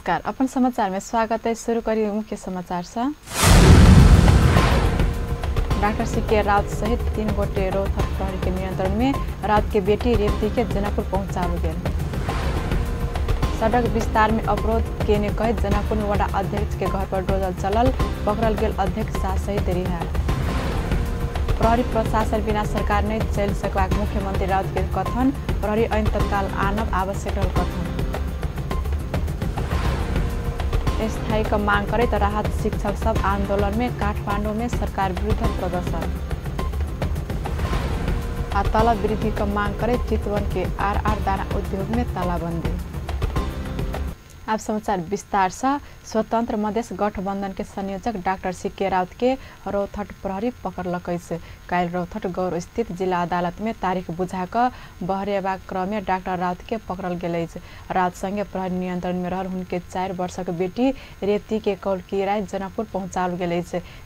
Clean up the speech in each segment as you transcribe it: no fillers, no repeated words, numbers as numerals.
नमस्कार, अपन समाचार में स्वागत है। शुरू करिए मुख्य समाचार से। डॉक्टर सीके राउत सहित 3 गोटे रोहतक प्रहरी के नियंत्रण में। राउत के बेटी रेवती के जनकपुर पहुंचाल गए। सड़क विस्तार में अवरोध केने कहित जनकपुर में वडा अध्यक्ष के घर पर डोजल चलल, पकड़ल गेल अध्यक्ष साथ सहित रिहा। प्रहरी प्रशासन बिना सरकार नहीं चल सकबाक मुख्यमंत्री राउत के कथन। प्रहरी ऐन तत्काल आनब आवश्यक रहल कथन। स्थायी का मांग करे तो राहत शिक्षक सब आंदोलन में। काठमांडू में सरकार विरुद्ध प्रदर्शन। तलब वृद्धि का मांग करे चितवन के आर दाना उद्योग में तालाबंदी। अब समाचार विस्तार से। स्वतंत्र मधेश गठबंधन के संयोजक डॉक्टर सीके राउत के रोहतट प्रहरी पकड़लक। काल रोहतट गौर स्थित जिला अदालत में तारीख बुझाकर बहरेबाक क्रम में डॉक्टर राउत के पकड़ल गेल। राउत संगे प्रहरी नियंत्रण में रहल हुनके 4 वर्षक बेटी रेवती के कल की रात जनकपुर पहुंचाल गेल।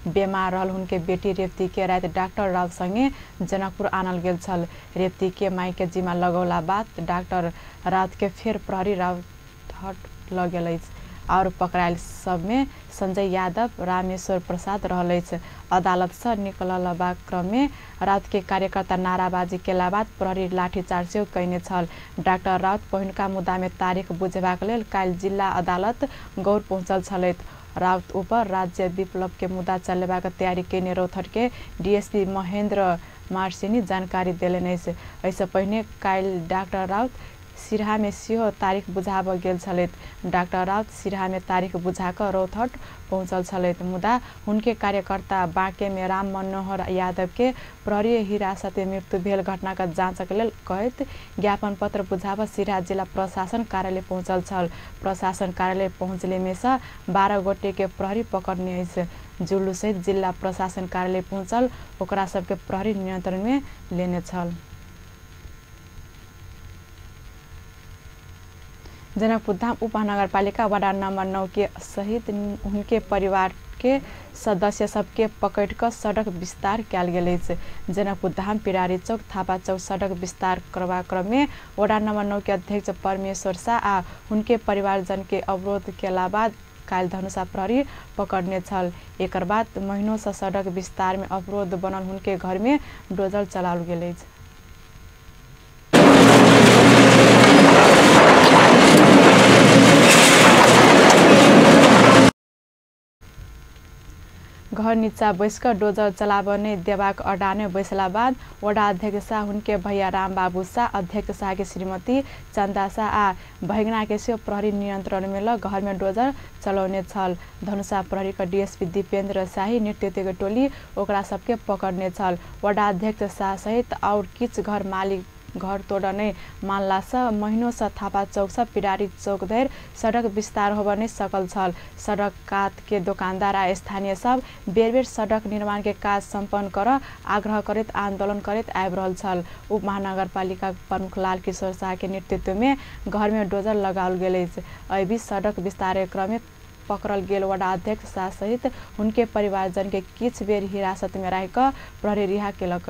बीमार रहल हुनके बेटी रेवती के रात डॉक्टर राउत संगे जनकपुर आनल गेल छल। रेवती के माई के जिम्मा लगौला बाद डॉक्टर राउत के फिर प्रहरी राउत लग गेल और पकड़ायल सब में संजय यादव, रामेश्वर प्रसाद रहल। अदालत से निकलल क्रम में राउत के कार्यकर्ता नाराबाजी केला बाद प्रहरी लाठीचार्ज कैने छल। डॉक्टर राउत पहिलका मुद्दा में तारीख बुझेबाक लेल काल जिला अदालत गौर पहुंचल छल। राउत ऊपर राज्य विप्लव के मुद्दा चलेबाक तैयारी केने रोहतट के डीएसपी महेंद्र मार्सिनी जानकारी देलनि। ऐसे पहिने काल डॉक्टर राउत सिरहा में सिहो तारीख बुझाब गेल छलैत। डॉक्टर राउत सिरहा में तारीख बुझाकर रोहतट पहुंचल छलैत। मुदा हुनके कार्यकर्ता बाँके में राम मनोहर यादव के प्रहरी हिरासत में मृत्यु भेल घटना का जांचक लेल कहैत ज्ञापन पत्र बुझाब सिरहा जिला प्रशासन कार्यालय पहुंचल छल। प्रशासन कार्यालय पहुंचले में से 12 गोटे के प्रहरी पकड़ने जुल्लू सहित जिला प्रशासन कार्यालय पहुंचल, ओकरा सबके प्रहरी नियंत्रण में लेने छल। जनकपुर धाम उपमहानगरपालिका वार्ड नंबर 9 के सहित उनके परिवार के सदस्य सबके पकड़ कर सड़क विस्तार किया गेल। जनकपुर धाम पिरारी चौक थापा चौक सड़क विस्तार करवा क्रम में वार्ड नंबर 9 के अध्यक्ष परमेश्वर शाह आ उनके परिवारजन के अवरोध केला बाद काल धनुषा प्रहरी पकड़ने छल। एक बाद महीनों से सड़क विस्तार में अवरोध बनल उनके घर में डोजल चलाल गेल। घर नीचा बैसकर डोजर चलाबने देबाक अडाने बैसला बाद वडा अध्यक्ष शाह उनके भैया राम बाबू शाह, अध्यक्ष शाह के श्रीमती चंदा शाह आ भैगना के से प्रहरी नियंत्रण में ल घर में डोजर चलाउने छल। धनुषा प्रहरी का डीएसपी दीपेंद्र शाही नेतृत्व के टोली ओकरा सबके पकड़ने छल। वडा अध्यक्ष शाह सहित और किछ घर मालिक घर तोड़ने मानला से महीनों से थापा चौक से पिरारी चौक धरि सड़क विस्तार होबे नहीं सकल छल। सड़क कात के दुकानदार आ स्थानीय सब बेर बेर सड़क निर्माण के काज संपन्न कर आग्रह करत आंदोलन करत आबि रहल छल। उप महानगरपालिका प्रमुख लाल किशोर शाह के नेतृत्व में घर में डोजर लगाओल गेल। एहि बीच सड़क विस्तार क्रम में पकड़ल गेल वडा अध्यक्ष शाह सहित उनके परिवारजन के किछ बेर हिरासत में राखिक प्रहरी रिहा केलक।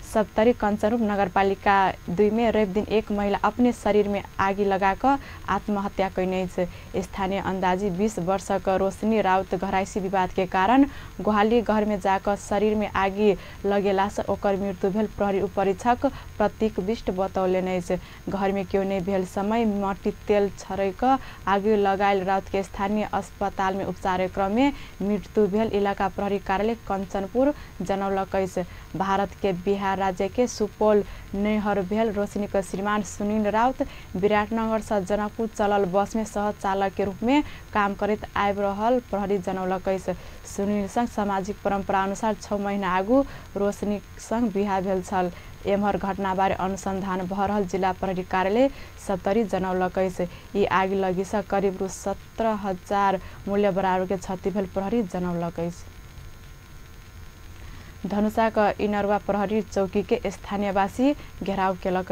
सप्तरी कंचनरूप नगरपालिका 2 में रवि दिन एक महिला अपने शरीर में आगी लगाकर आत्महत्या कैने। स्थानीय अंदाजी 20 वर्षक रोशनी राउत घरायसी विवाद के कारण गुहाली घर में जाकर शरीर में आगी लगेला से ओकर मृत्यु भेल प्रहरी उपरीक्षक प्रतीक विष्ट बतौले। घर में क्यों नहीं भेल समय मट्टी तेल छरक आगी लगायल राउत के स्थानीय अस्पताल में उपचार क्रम में मृत्यु भेल इलाका प्रहरी कार्यालय कंचनपुर जनौलक। भारत के बिहार राज्य के सुपौल नैहर भेल रोशनी का श्रीमान सुनील राउत विराटनगर से जनकपुर चलल बस में सह चालक के रूप में काम करत आबि रहल प्रहरी जनौलक। सुनील संग सामाजिक परंपरा अनुसार 6 महीना आगू रोशनी संग बिहा भेल छल। एम्हर घटना बारे अनुसंधान भ रहल जिला प्रहरी कार्यालय सप्तरी जनौलक। ई आगि लगी से करीब रु 17,000 मूल्य बराबर के क्षति भेल प्रहरी जनौलक। धनुषाका इनरवा प्रहरी चौकी के स्थानीयवासी घेराव केलक।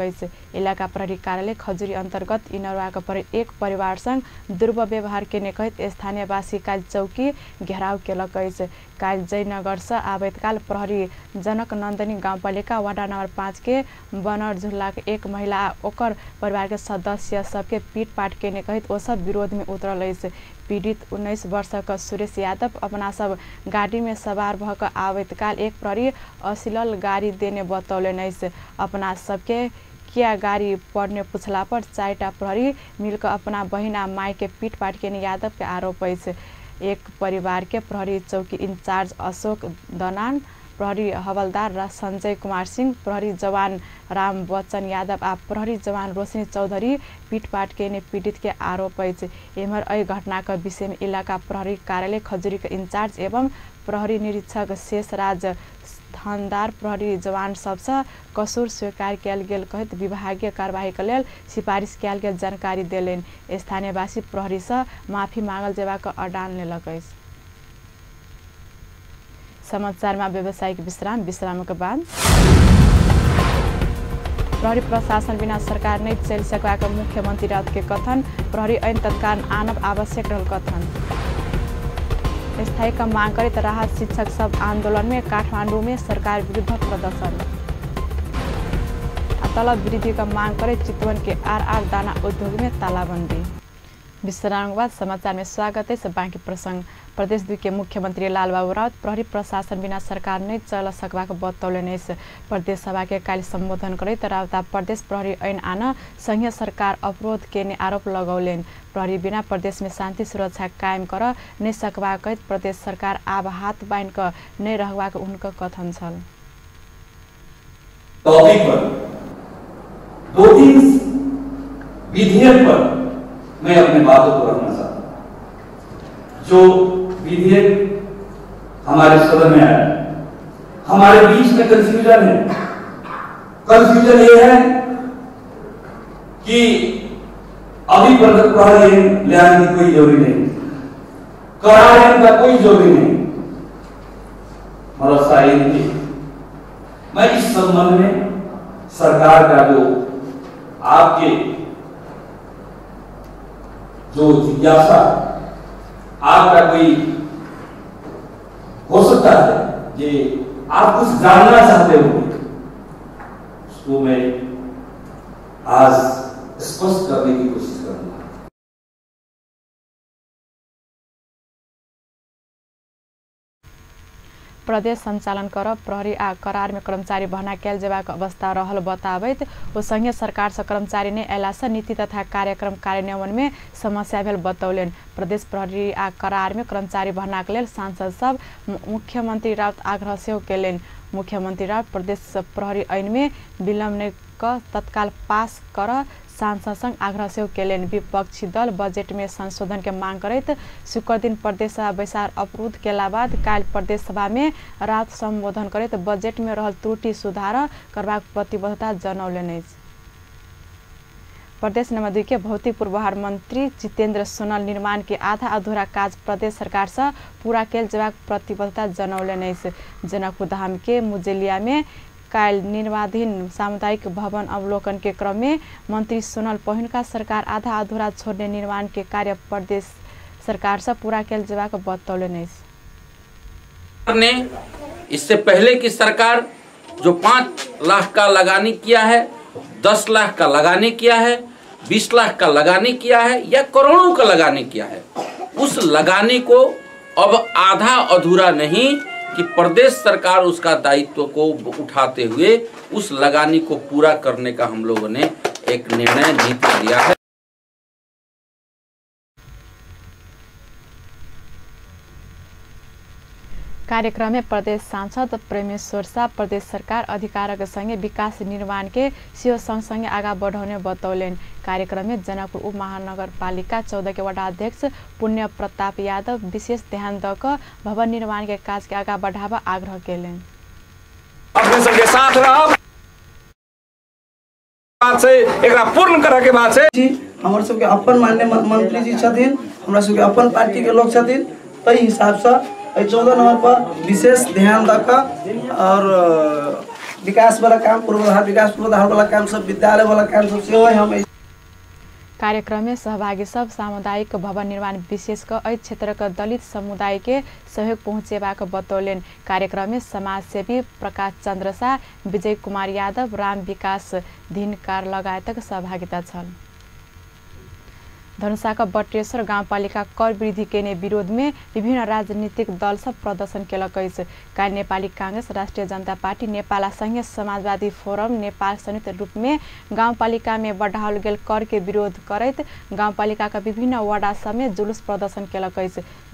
इलाका प्रहरी कार्यालय खजुरी अंतर्गत इनरवाका पर एक परिवार संग दुर्व्यवहार केने कहित स्थानीयवासी काल चौकी घेराव केलक। काल जयनगर से आवेदकाल प्रहरी जनक नंदनी गाउँपालिका वार्ड नंबर 5 के बनर झुल्ला के एक महिला ओकर परिवार के सदस्य सबके पीटपाट केने कहित ओ सब विरोध में उतरल। पीड़ित 19 वर्ष का सुरेश यादव अपना सब गाड़ी में सवार भक आवेदकाल एक प्रहरी अश्लील गाड़ी देने बतौले। अपना सबके क्या गाड़ी पड़ने पूछला पर 4टा प्रहरी मिलकर अपना बहिना माई के पीटपाट केने यादव के आरोप है। एक परिवार के प्रहरी चौकी इंचार्ज अशोक दनान, प्रहरी हवलदार संजय कुमार सिंह, प्रहरी जवान राम बच्चन यादव आ प्रहरी जवान रोशनी चौधरी पीटपाट केने पीड़ित के आरोप है। एमहर यह घटना का विषय में इलाका प्रहरी कार्यालय खजुरी के इंचार्ज एवं प्रहरी निरीक्षक शेषराज थानदार प्रहरी जवान सबसे कसूर स्वीकार किया गेल कहित विभागीय कार्यवाही के लेल सिफारिश किया गेल जानकारी देलेन। स्थानीयवासी प्रहरी से माफी मांगल जेबाक अडान लेलक। समाचार में व्यावसायिक विश्राम के बाद प्रहरी प्रशासन बिना सरकार नहीं चल सकबाक मुख्यमंत्री राउत के कथन। प्रहरी ऐन तत्काल आनब आवश्यक रहल कथन। स्थायी का मांग करे राहत शिक्षक सब आंदोलन में काठमांडू में सरकार विरुद्ध प्रदर्शन। तलब वृद्धि का मांग करे चितवन के आर दाना उद्योग में तालाबंदी। विश्राम के बाद समाचार में स्वागत है। बाकी प्रसंग प्रदेश 2 के मुख्यमंत्री लालबाबू राउत प्रहरी प्रशासन बिना सरकार नहीं चल सकबाक बतौले। प्रदेश सभा के काल संबोधन करते राउत प्रदेश प्रहरी ऐन आन संघीय सरकार अवरोध केने आरोप लगौले। प्रहरी बिना प्रदेश में शांति सुरक्षा कायम कर नहीं सकबाक प्रदेश सरकार आब हाथ बांध कर नहीं रहबाक उनका कथन छल। टॉपिक पर 2-3 विधेयक पर मैं अपने बातों को रखना चाहता हूं। जो विधेयक हमारे सदन में आया, हमारे बीच में कंफ्यूजन है। कंफ्यूजन ये है कि अभी प्रहरी ले आने की कोई जरूरी नहीं, कराने का कोई जरूरी नहीं। भरोसा ये नहीं। मैं इस संबंध में सरकार का जो आपके जो जिज्ञासा आपका कोई हो सकता है कि आप कुछ जानना चाहते हो, उसको मैं आज स्पष्ट करने की कोशिश करूंगा। प्रदेश संचालन कर प्रहरी आ करार में कर्मचारी भर्ना कैल जेबाक अवस्था रहल बताबैत ओ संघीय सरकार से कर्मचारी ने अयला से नीति तथा कार्यक्रम कार्यान्वयन में समस्या भेल बतौलेन। प्रदेश प्रहरी आ करार में कर्मचारी भर्ना के लेल सांसद सब मुख्यमंत्री राउत आग्रह सेहो केलेन। मुख्यमंत्री राउत प्रदेश प्रहरी ऐन में विलम्ब नहीं क तत्काल पास कर सांसद संग आग्रह सेहो केलेन। विपक्षी दल बजेट में संशोधन के मांग करत शुक्र दिन प्रदेश सभा बैसार अवरुद्ध केला बाद काल प्रदेश सभा में रात संबोधन करत बजेट में रहल त्रुटि सुधार करबाक प्रतिबद्धता जनौलेन। प्रदेश नंबर 2 के भौतिक पूर्वाधार मंत्री जितेंद्र सोनल निर्माण के आधा अधूरा कार्य प्रदेश सरकार से पूरा कैल जेबाक प्रतिबद्धता जनौलेन। जनकपुर धाम के मुजेलिया में काल निर्माणाधीन सामुदायिक भवन अवलोकन के क्रम में मंत्री सोनल पहिनका सरकार आधा अधूरा छोड़ने निर्माण के कार्य प्रदेश सरकार से पूरा कैल जेबाक बतौलेन। ने इससे पहले की सरकार जो 5 लाख का लगानी किया है, 10 लाख का लगानी किया है, 20 लाख का लगानी किया है या करोड़ों का लगानी किया है, उस लगानी को अब आधा अधूरा नहीं कि प्रदेश सरकार उसका दायित्व को उठाते हुए उस लगानी को पूरा करने का हम लोगों ने एक निर्णय नीति लिया है। कार्यक्रम में प्रदेश सांसद प्रेमेश्वर शाह प्रदेश सरकार अधिकारक संगे विकास निर्माण के सियो संगे आगा बढ़ाने बतौलेन। कार्यक्रम में जनकपुर उप महानगर पालिका 14 के वार्ड अध्यक्ष पुण्य प्रताप यादव विशेष ध्यान दक भवन निर्माण के काज के आगा बढ़ावा आग्रह केलेन। अपने सबके साथ रहब बात से एकरा पूर्ण करके बात से हमर सबके अपन माननीय मंत्री जी छथिन, हमरा सबके अपन पार्टी के लोग छथिन, तै हिसाब से 14 नंबर पर विशेष ध्यान रख और विकास वाला काम पूर्वाधार विकास पूर्वाधार वाला काम सब विद्यालय वाला काम सब से हम कार्यक्रम में सहभागी सब सामुदायिक भवन निर्माण विशेष एहि क्षेत्र का दलित समुदाय के सहयोग पहुँचेबा बतौलन। कार्यक्रम में समाजसेवी प्रकाश चंद्र शाह, विजय कुमार यादव, राम विकास धिनकार लगायतक सहभागिता छन्। धनुषाका बटेश्वर गाउँपालिका कर वृद्धि के विरोध में विभिन्न राजनीतिक दल सब प्रदर्शन केलक। काल नेपाली कांग्रेस, राष्ट्रिय जनता पार्टी, नेपाल संघीय समाजवादी फोरम नेपाल संयुक्त रूप में गाउँपालिका में बढ़ाओल गेल कर के विरोध करत गाउँपालिका का विभिन्न वार्ड समेत जुलूस प्रदर्शन केलक।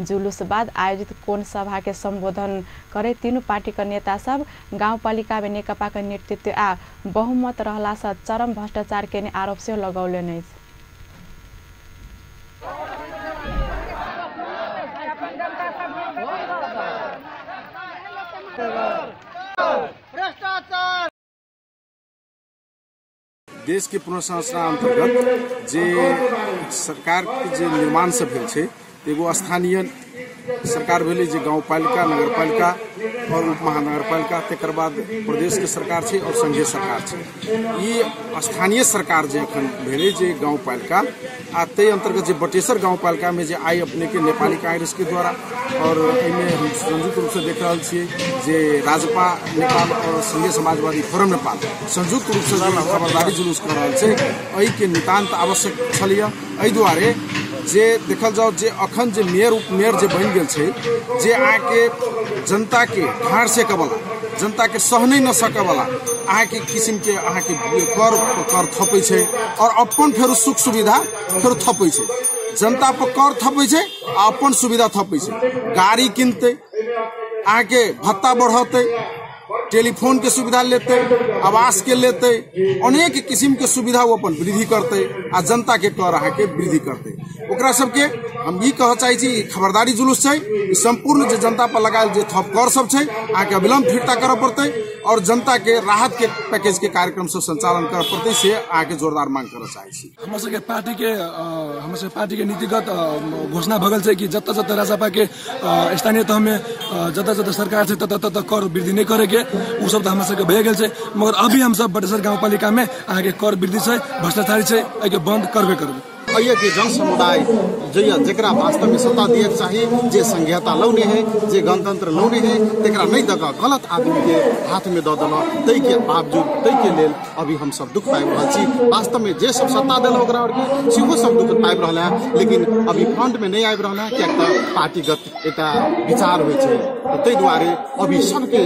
जुलूस बाद आयोजित कोन सभा के संबोधन करे तीनों पार्टी का नेता सब गाउँपालिका में नेकपा का नेतृत्व आ बहुमत रहला से चरम भ्रष्टाचार के आरोप से लगौले। देश के पुनर्संरचना अंतर्गत जे सरकार के जे निर्माण से भेल छै एगो स्थानीय सरकार भेलै जे गाउँपालिका, नगरपालिका और उप महानगरपालिका, तकर बाद प्रदेश के सरकार छै और संघीय सरकार छै। ई स्थानीय सरकार जे एखन भेलै जे गाउँपालिका आ तै अंतर्गत जे बटेश्वर गाउँपालिका में जे आई अपने के नेपाली कांग्रेस के द्वारा और एहिमे हम संयुक्त रूप से देख रहल छियै जे राजपा नेपाल और संघीय समाजवादी फोरम नेपाल संयुक्त रूप से खबरदारी जुलूस कर रहल छै। एहि के नितांत आवश्यक छलिए। एहि दुआरे जे देखल जाओ जे अखन जे मेयर उपमेयर जे बन गेल छै जे आके जनता के ठाड़ से कबला, जनता के सह नहीं न सके वाला अहाँ के किस्म के अहाँ के कर थपै छै और अपन फेर सुख सुविधा फेर थपै छै। जनता पर कर थपै छै आ अपन सुविधा थपै छै। गाड़ी किनते, अहाँ के भत्ता बढ़ते, टेलीफोन के सुविधा लेते, आवास के लेते, अनेक किस्म के सुविधा वो अपन वृद्धि करते आ जनता के कर अहाँ के वृद्धि करते। ओकरा सबके हम ई कह चाहे छी खबरदारी जुलूस छै। संपूर्ण जे जनता पर लगायल जे थप कर सब छै अहाँ के अविलंब फिरता करऽ पड़ते और जनता के राहत के पैकेज के कार्यक्रम सब संचालन करऽ पड़ते से अहाँ के जोरदार मांग करऽ चाहे छी। हमर सबके पार्टी के नीतिगत घोषणा भगल छै कि जत जत राजपा के स्थानीय तह में जत जत सरकार छै तत तत कर वृद्धि नहीं करे के उ सब तो हमर सबके भए गेल छै। मगर अभी हम सब बटेश्वर गाउँपालिका में अहाँ के कर वृद्धि छै, भ्रष्टाचारी छै, एके बंद करबे करबे। अहिया के जन समुदाय जेकरा वास्तव में सत्ता दिए चाहिए, जे संघीयता लौने है, जे गणतंत्र लौने है, तेकरा नहीं दक गलत आदमी के हाथ में दऽ देल। तै के बावजूद तै के लेल अभी हम सब दुख पाबि रहल छी। वास्तव में जे सब सत्ता देल ओकरा के सेहो सब दुख पाबि रहल है, लेकिन अभी फ्रंट में नहीं आबि रहल है कियाक त पार्टीगत एटा विचार होइ छै। तै दुआरे अभी सबके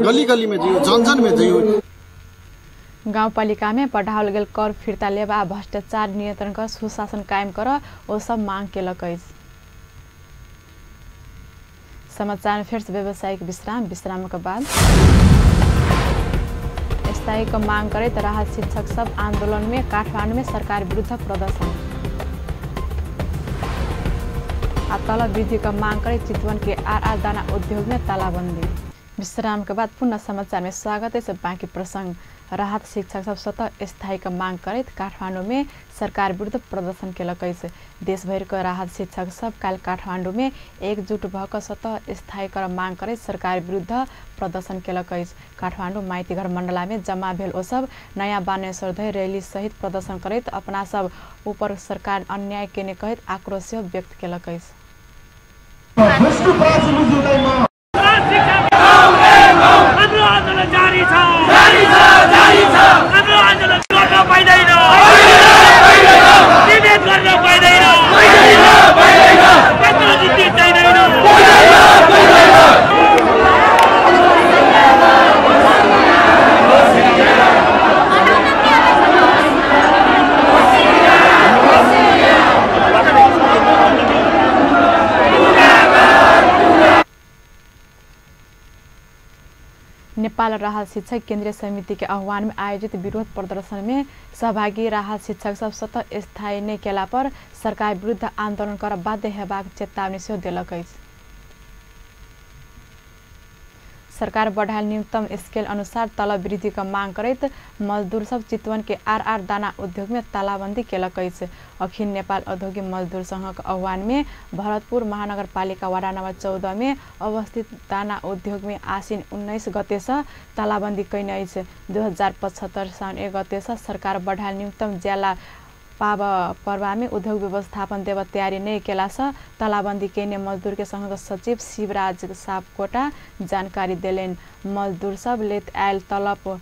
गली गली में जइयो, जन जन में जइयो। गाउँपालिका में बढ़ाओल गेल कर फिर्ता लेबा, भ्रष्टाचार नियंत्रण कर सुशासन कायम कर वो सब मांग केलक। समाचार में फिर से व्यावसायिक विश्राम के बाद स्थायी को मांग करे तो राहत शिक्षक सब आंदोलन में काठमांडू में सरकार विरुद्ध प्रदर्शन। तलब वृद्धि का मांग करे चितवन के आर दाना उद्योग में तालाबंदी। विश्राम के बाद पुनः समाचार में स्वागत है। सब बाकी प्रसंग राहत शिक्षक सब स्वतः स्थायी का मांग करत काठमांडू में सरकार विरुद्ध प्रदर्शन केलक। देश भर के राहत शिक्षक सब काल काठमांडू में एकजुट भक स्वतः स्थायी कर मांग करत सरकार विरुद्ध प्रदर्शन केलक। काठमांडू माइतीघर मंडला में जमा भेल ओ सब नया बानेश्वर धरि रैली सहित प्रदर्शन करत अपना सब ऊपर सरकार अन्याय केने कहत आक्रोश व्यक्त केलक। नेपाल राहत शिक्षक केंद्रीय समिति के आह्वान में आयोजित विरोध प्रदर्शन में सहभागी राहत शिक्षक सब स्वतः स्थायी नहीं केला पर सरकार विरुद्ध आंदोलन कर बाध्य हेबाक चेतावनी से देलक। सरकार बढ़ायल न्यूनतम स्केल अनुसार तलब वृद्धिका मांग करैत मजदूर सब चितवन के आर दाना उद्योग में तालाबंदी केलक अछि। अखिल नेपाल औद्योगिक मजदूर संघक आह्वान में भरतपुर महानगरपालिका वार्ड नंबर 14 में अवस्थित दाना उद्योग में आसीन 19 गते से तालाबंदी कैने अछि। 2075 साउन 1 गते से सरकार बढ़ायल न्यूनतम ज्याला पाव पर्वा में उद्योग व्यवस्थापन देव तैयारी नहीं केला से तालाबंदी कैने मजदूर के संघ सचिव शिवराज सापकोटा जानकारी दिलेन। मजदूर सब लेत आयल तलब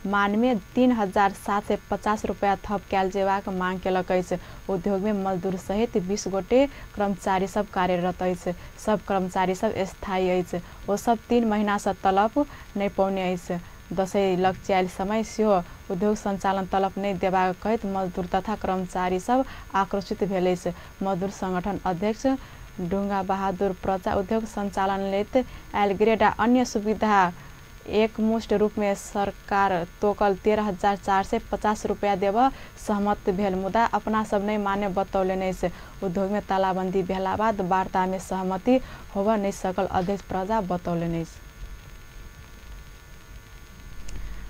मान में 3750 रुपया थप कैल जेबाक मांग केलक अछि। उद्योग में मजदूर सहित 20 गोटे कर्मचारी सब कार्यरत अछि। सब कर्मचारी सब स्थायी अछि। वो सब 3 महीना से तलब नहीं पौने अछि। दशैं लग आयल समय सेहो उद्योग संचालन तलब नहीं देबाक कहैत मजदूर तथा कर्मचारी सब आक्रोशित भेल अछि। मजदूर संगठन अध्यक्ष डुंगा बहादुर प्रजा उद्योग संचालन लेत आयल ग्रेड आ अन्य सुविधा एकमुष्ट रूप में सरकार तोकल 13,450 रुपया देव सहमत भेल मुदा अपना सब नहीं माने बतौलेन अछि। उद्योग में तालाबंदी भेला बाद वार्ता में सहमति होब नहीं सकल अध्यक्ष प्रजा बतौलेन अछि।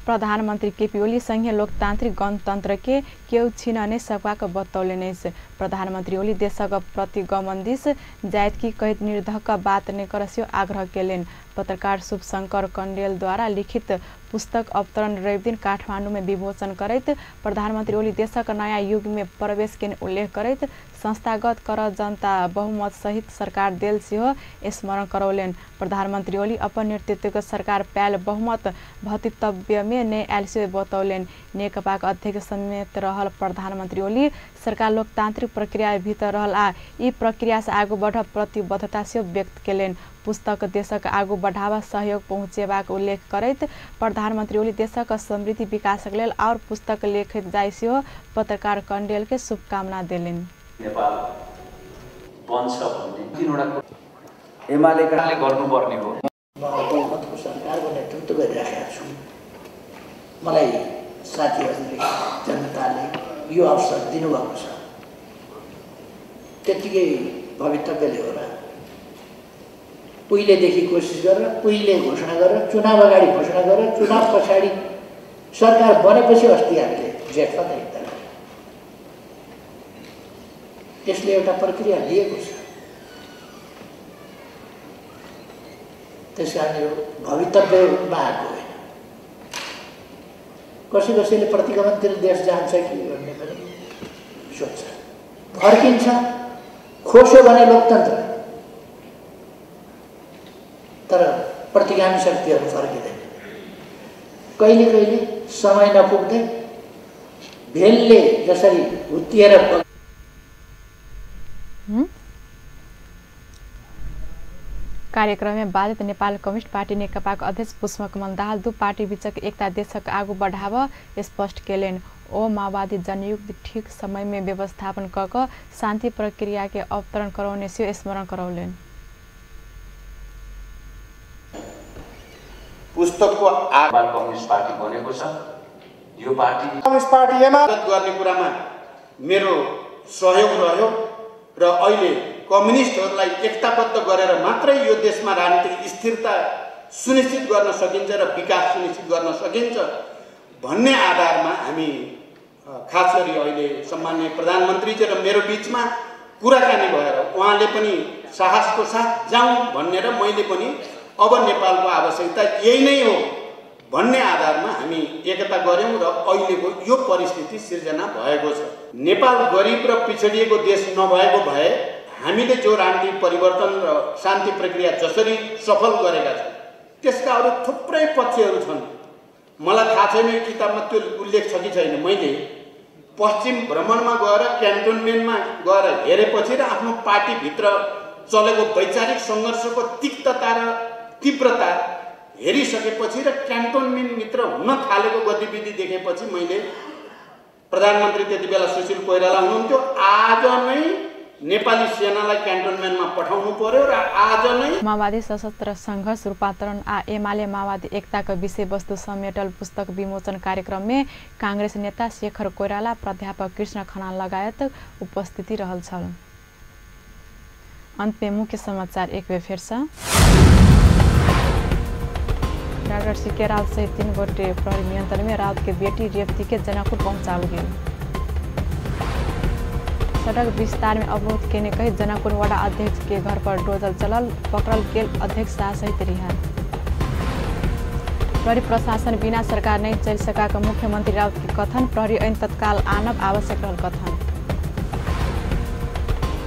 प्रधानमंत्री केपी ओली संघीय लोकतांत्रिक गणतंत्र के केउ छीन नहीं सकबाक बतौलेन अछि। प्रधानमंत्री ओली देशक प्रतिगमन दिस जायत की कहत निर्धक बात नहीं करस्यो आग्रह केलेन। पत्रकार शुभ शंकर कंडेल द्वारा लिखित पुस्तक अवतरण रवि दिन काठमांडू में विमोचन करैत प्रधानमंत्री ओली देशक नया युग में प्रवेश के उल्लेख करैत संस्थागत कर जनता बहुमत सहित सरकार देल सेहो स्मरण करौलेन। प्रधानमंत्री ओली अपन नेतृत्व के सरकार पायल बहुमत भतितव्य में नहीं आयल से बतौलेन। नेकपा के अध्यक्ष समेत रहल प्रधानमंत्री ओली सरकार लोकतांत्रिक प्रक्रिया भीतर रहल आ ई प्रक्रिया से आगू बढ़ प्रतिबद्धता से व्यक्त केलेन। पुस्तक देशक आगू बढ़ावा सहयोग पहुँचेबाक उल्लेख करैत प्रधानमंत्री ओली देशक समृद्धि विकासक लेल और पुस्तक लेखैत जाय सेहो पत्रकार कंडेल के शुभकामना देलेन। नेपाल बन्छ भन्ने तीनवटा एमालेकाले गर्नुपर्ने हो। बहुमतको सरकारको नेतृत्व गरिरहेका छु। मलाई साथीहरूले जनताले यो अवसर दिनुभएको छ। त्यतिकै भवितव्यले होला। पहिलेदेखि कोसिस गरेर पहिले घोषणा गरेर चुनाव अगाडि घोषणा गरेर चुनाव पछाडि सरकार बनेपछि अस्ति हामीले जेठमा तय त्यसले एउटा प्रक्रिया लिएको छ। त्यसकारण यो भवितव्यमा आएको होइन। कसैले प्रतिगमनतिर देश जान्छ कि भन्ने पनि सोच्छ। फर्किन्छ खोस्यो भने लोकतन्त्र, तर प्रतिगामी शक्तिहरू फर्किँदैन। कहिले कहिले समय नपुग्दै भेलले जसरी हुत्तिएर कार्यक्रम में बाधित नेपाल कम्युनिस्ट पार्टी नेकपाको अध्यक्ष पुष्पकमल दाहाल दू पार्टी बीचक एकता देशक आगू बढ़ाव स्पष्ट केलेन। ओ माओवादी जनयुद्ध ठीक समय में व्यवस्थापन क शांति प्रक्रिया के अवतरण कराउने से स्मरण करौलेन। पुस्तकको नेपाल कम्युनिस्ट पार्टी बनेको छ। यो पार्टी कम्युनिस्ट पार्टी एमाले गर्ने कुरामा मेरो सहयोग रह्यो र अहिले कम्युनिस्टहरूलाई एकताबद्ध गरेर मात्रै यो देशमा राजनीतिक स्थिरता सुनिश्चित गर्न सकिन्छ र विकास सुनिश्चित गर्न सकिन्छ भन्ने आधारमा हामी खास गरी अहिले सम्माननीय प्रधानमन्त्रीजी र मेरो बीचमा कुराकानी भएर उहाँले पनि साहसको साथ जाउँ भन्ने र मैले पनि अब नेपालको आवश्यकता यही नै हो भन्ने आधारमा हामी एकता गर्यौं र अहिलेको यो परिस्थिति सिर्जना भएको छ। नेपाल गरिब र पिछडिएको देश नभएको भए हामीले जो राजनीतिक परिवर्तन र शान्ति प्रक्रिया जसरी सफल गरेका छौं त्यसका अरू थुप्रै पक्षहरू छन्। मलाई थाहा छैन यो किताबमा त्यो उल्लेख छ कि छैन। मैले पश्चिम भ्रमणमा गएर क्यान्टोनमेन्टमा गएर हेरेपछि र आफ्नो पार्टीभित्र चलेको वैचारिक सङ्घर्षको तिक्तता र तीव्रता हेरिसकेपछि र क्यान्टोनमेन्ट मित्र हुन थालेको गतिविधि देखेपछि मैले प्रधानमन्त्री त्यति बेला सुशील कोइराला हुनुहुन्थ्यो, आज नै नेपाली सेनालाई क्यान्टोनमेन्टमा पठाउनु पर्यो र आज नै माओवादी सशस्त्र संघर्ष रूपान्तरण आ एमाले माओवादी एकताको विषयवस्तु समेटल पुस्तक विमोचन कार्यक्रम में कांग्रेस नेता शेखर कोइराला, प्राध्यापक कृष्ण खनाल लगायत उपस्थिति रहल छल। अंत में मुख्य समाचार एक बेर फिर से। डॉक्टर सीके राउत सहित 3 गोटे प्रहरी नियंत्रण में। राउत के बेटी रेवती के जनकपुर पहुंचाल गई। सड़क विस्तार में अवरोध के ने कही जनकपुर वडा अध्यक्ष के घर पर डोजर चलल। पकड़ल गेल अध्यक्ष शाह सहित रिहा। प्रहरी प्रशासन बिना सरकार नहीं चल सका का मुख्यमंत्री राउत के कथन। प्रहरी ऐन तत्काल आनब आवश्यक रहल कथन।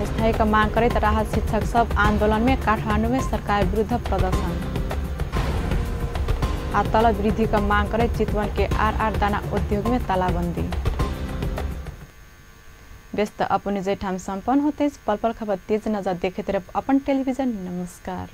स्थायी का मांग करे राहत शिक्षक सब आंदोलन में। काठमांडू में सरकार विरुद्ध प्रदर्शन। तलब वृद्धि का मांग करे चितवन के आर दाना उद्योग में तालाबंदी। व्यस्त अपने जेठाम संपन्न होते पल पल खबर तेज नजर देखे तरफ अपन टेलीविजन। नमस्कार।